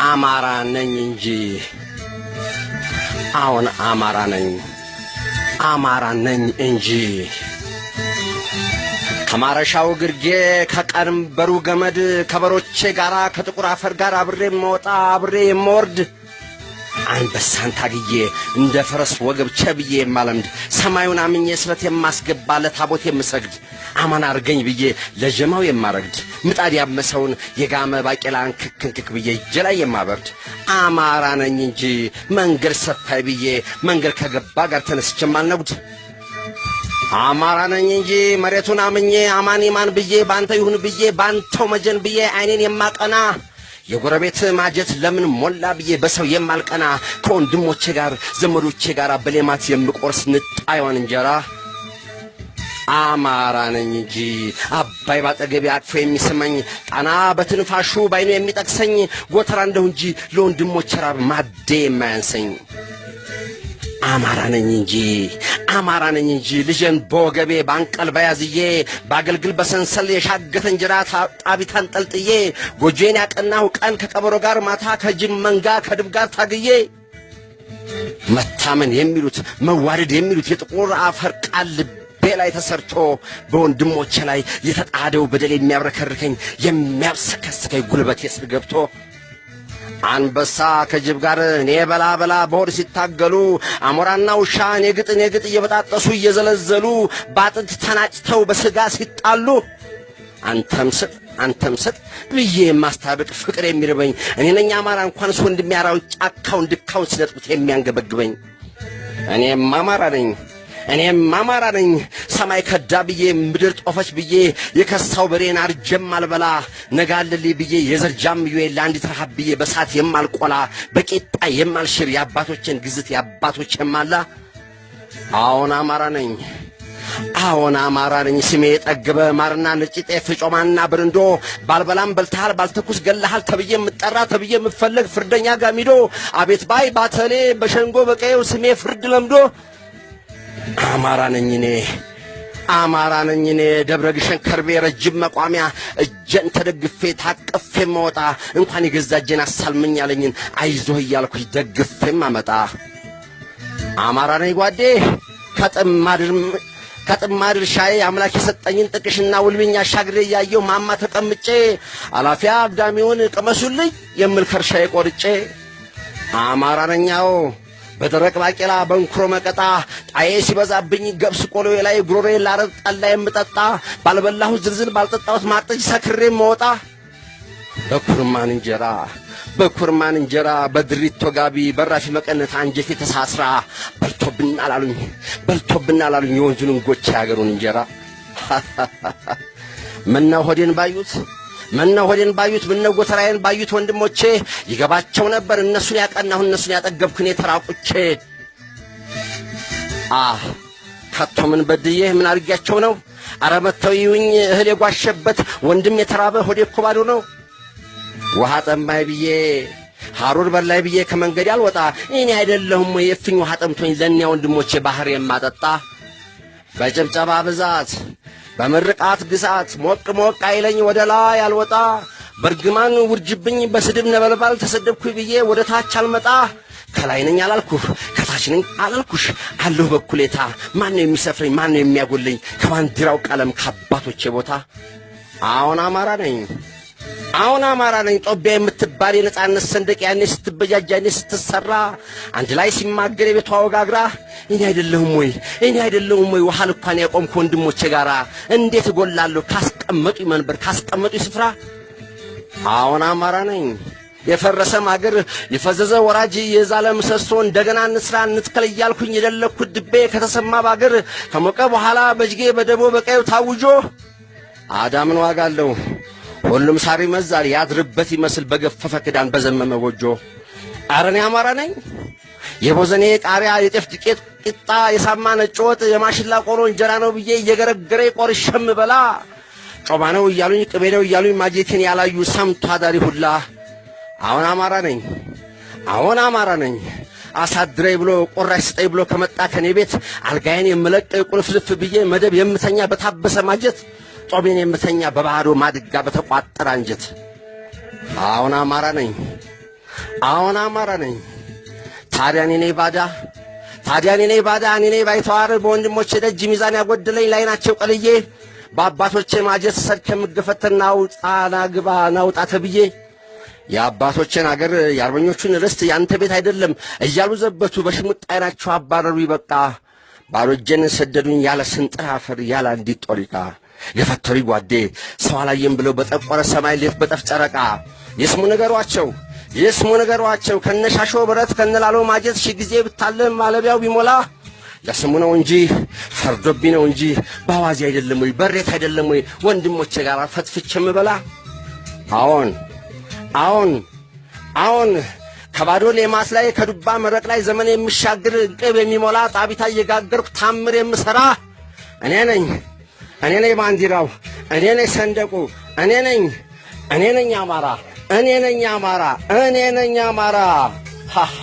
አማራ ነኝ እንጂ አሁን አማራ ነኝ እንጂ ከማረሻው ግርጌ ከቀንበሩ ገመድ ከበሮቼ ጋራ ከጥቁር አፈር ጋር አብሬ የምወጣ አብሬ የምወርድ አንበሳን ታግዬ እንደ ፈረስ ወገብ ቸብዬ የማለምድ ሰማዩን አምኜ ስለት የማስገባ ለታቦት የምሰግድ አማን አርገኝ ብዬ ለጀማው የማረግድ ምጣድ ያመሰውን የጋመ ባቄላን ክክክክ ብዬ እጄ ላይ የማበርድ አማራ ነኝ እንጂ መንገድ ሰፋይ ብዬ መንገድ ከገባ ጋር ተነስቼም አልነጉድ አማራ ነኝ እንጂ መሬቱን አምኜ አማን ይማን ብዬ ባንተ ይሁን ብዬ ባንተው መጀን ብዬ አይኔን የማቀና የጎረቤት ማጀት ለምን ሞላ ብዬ በሰው የማልቀና ከወንድሞቼ ጋር ዘመዶቼ ጋር በሌማት የምቆርስ ንጣዩን እንጀራ አማራ ነኝ እንጂ አባይ ባጠገቤ አቅፎ የሚስመኝ ጣና በትንፋሹ ባይኑ የሚጠቅሰኝ ጎተራ እንደው እንጂ ለወንድሞቼ ራብ ማዴ የማያንሰኝ አማራ ነኝ እንጂ ልጄን በወገቤ ባንቀልባ ያዝዬ ባገልግል በሰንሰል የሻገተ እንጀራ ጣቢታን ጠልጥዬ ጎጆዬን ያቀናሁ ቀን ከቀበሮ ጋር ማታ ከጅብ መንጋ ከድብ ጋር ታግዬ መታመን የሚሉት መዋደድ የሚሉት የጥቁር አፈር ቃል ልቤ ላይ ተሰርቶ በወንድሞቼ ላይ የተጣደው በደል የሚያብረከርከኝ የሚያብሰከስከኝ ጉልበቴ ስር ገብቶ አንበሳ ከጅብ ጋር እኔ በላ በሆድ ሲታገሉ አሞራና ውሻ እኔ ግጥ እየበጣጠሱ እየዘለዘሉ ባጥንት ተናጭተው በስጋ ሲጣሉ አንተም ስጥ ብዬ የማስታብቅ ፍቅር የሚርበኝ እኔ ነኝ አማራ እንኳንስ ወንድሜ አራዊት ጫካውን ድካውን ሲነጥቁት የሚያንገበግበኝ እኔም አማራ ነኝ ሰማይ ከዳ ብዬ ምድር ጦፈች ብዬ የከሳው በሬን አርጀም አልበላ ነጋልልኝ ብዬ የዘርጃም ይዌ ለአንዲት ረሃብ ብዬ በሳት የማልቆላ በቂጣ የማልሽር የአባቶችን ግዝት የአባቶችን ማላ አዎን አማራ ነኝ ስሜ ጠግበ ማርና ነጭ ጤፍ ጮማና ብርንዶ ባልበላም በልተሃል ባልተኩስ ገለሃል ተብዬ የምጠራ ተብዬ የምፈለግ ፍርደኛ ጋሚዶ አቤት ባይ ባተሌ በሸንጎ በቀየው ስሜ ፍርድ ለምዶ አማራ ነኝ እኔ ደብረ ግሸን ከርቤ ረጅም መቋሚያ እጄን ተደግፌ ታቅፌ መወጣ እንኳን የገዛ እጄን አሳልመኝ ያለኝን አይዞህ እያልኩኝ ደግፌም አመጣ አማራ ነኝ ጓዴ ከጥማድር ሻዬ አምላክ የሰጠኝን ጥቅሽና ውልብኛ ሻግሬ ያየው ማማ ተቀምጬ አላፊያ አግዳሚውን ቅመሱልኝ የምል ከርሻዬ ቆርጬ አማራ ነኛው በደረቅ ባቄላ በንኩሮ መቀጣ ጣዬ ሲበዛብኝ ገብስ ቆሎዬ ላይ ጉሮሬ ላረጥ ጠላ የምጠጣ ባልበላሁ ዝልዝል ባልጠጣሁት ማጥጅ ሰክሬ መወጣ በኩርማን እንጀራ በድሪቶ ጋቢ በራፊ መቀነት አንጀቴ ተሳስራ በልቶብን አላሉኝ የወንዙን እንጎቻ ያገሩን እንጀራ ምነው ሆዴን ባዩት ምነው ጎተራዬን ባዩት ወንድሞቼ ይገባቸው ነበር እነሱን ያቀናሁ እነሱን ያጠገብኩኝ የተራቁቼ ከቶ ምን በድዬ ምን አርጋቸው ነው አረ መተው ይውኝ እህል የጓሸበት ወንድም የተራበ ሆዴ እኮ ባዶ ነው ውሃ ጠማይ ብዬ ሐሩር በላይ ብዬ ከመንገድ ያልወጣ እኔ አይደለሁም የፍኝ ውሃ ጠምቶኝ ለእኒያ ወንድሞቼ ባህር የማጠጣ በጭብጨባ ብዛት በመርቃት ግሳት ሞቅ አይለኝ ወደ ላይ አልወጣ በርግማን ውርጅብኝ በስድብ ነበልባል ተሰደብኩኝ ብዬ ወደ ታች አልመጣ ከላይ ነኝ አላልኩህ ከታች ነኝ አላልኩሽ አለሁ በኩሌታ ማን ነው የሚሰፍረኝ ማን ነው የሚያጎለኝ ከባንዲራው ቀለም ከአባቶቼ ቦታ አሁን አማራ ነኝ ጦቢያ የምትባል የነጻነት ሰንደቅ ያኔ ስትበጃጅ ያኔ ስትሰራ አንድ ላይ ሲማገር የቤቷ ወጋግራ እኔ አይደለሁም ወይ ውሃ ልኳን ያቆምኩ ወንድሞቼ ጋራ እንዴት እጎላለሁ ካስቀመጡኝ መንበር ካስቀመጡኝ ስፍራ አሁን አማራ ነኝ የፈረሰ ማገር የፈዘዘ ወራጅ የዛለ ምሰሶ እንደገና እንስራ እንትከል እያልኩኝ የደለኩት ድቤ ከተሰማ ባገር ከሞቀ በኋላ በጅጌ በደቦ በቀዩ ታውጆ አዳምን ዋጋለሁ ሁሉም ሳሪ መዛል ያድርበት ይመስል በገፈፈ ክዳን በዘመመ ጎጆ አረኔ አማራ ነኝ የቦዘኔ ቃሪያ የጤፍ ዱቄት ቂጣ የሳማ ነጭ ወጥ የማሽላ ቆሎ እንጀራ ነው ብዬ እየገረገረ ቆርሸም በላ ጮማ ነው እያሉኝ ቅቤ ነው እያሉኝ ማጀቴን ያላዩ ሰምቶ አዳሪ ሁላ አሁን አማራ ነኝ አሳድረይ ብሎ ቆራሽ ስጠይ ብሎ ከመጣ ከኔ ቤት አልጋዬን የምለቀው ቁልፍልፍ ብዬ መደብ የምተኛ በታበሰ ማጀት ጦሜን የምተኛ በባዶ ማድጋ በተቋጠረ አንጀት አሁን አማራ ነኝ ታዲያ እኔ ነኝ ባዳ እኔ ነኝ ባይተዋር በወንድሞቼ ደጅ ሚዛን ያጎደለኝ ላይ ናቸው ቀልዬ በአባቶቼ ማጀት ሰድ ከምገፈተና ውጣና ግባ ናውጣ ተብዬ የአባቶቼን አገር የአርበኞቹን ርስት ያንተ ቤት አይደለም እያሉ ዘበቱ በሽሙጥ አይናቸው አባረሩ ይበቃ ባሮጀን ሰደዱኝ ያለ ስንጥር አፈር ያለ አንዲት ጦሪቃ የፈተሪ ጓዴ ሰው አላየም ብለው በጠቆረ ሰማይ ሌት በጠፍ ጨረቃ የስሙ ነገሯቸው ከነሻሾ ብረት ከነላሎ ማጀት ሺ ጊዜ ብታለም ማለቢያው ቢሞላ ለስሙ ነው እንጂ ፈርዶብኝ ነው እንጂ ባዋዚ አይደለም ወይ በሬት አይደለም ወይ ወንድሞቼ ጋር ፈትፍቼም በላ አሁን ከባዶ ሌማስ ላይ ከዱባ መረቅ ላይ ዘመን የሚሻገር ቅብ የሚሞላ ጣቢታ እየጋገርኩ ታምር የምሰራ እኔ ነኝ ባንዲራው እኔ ነኝ ሰንደቁ እኔ ነኝ አማራ ሃሃ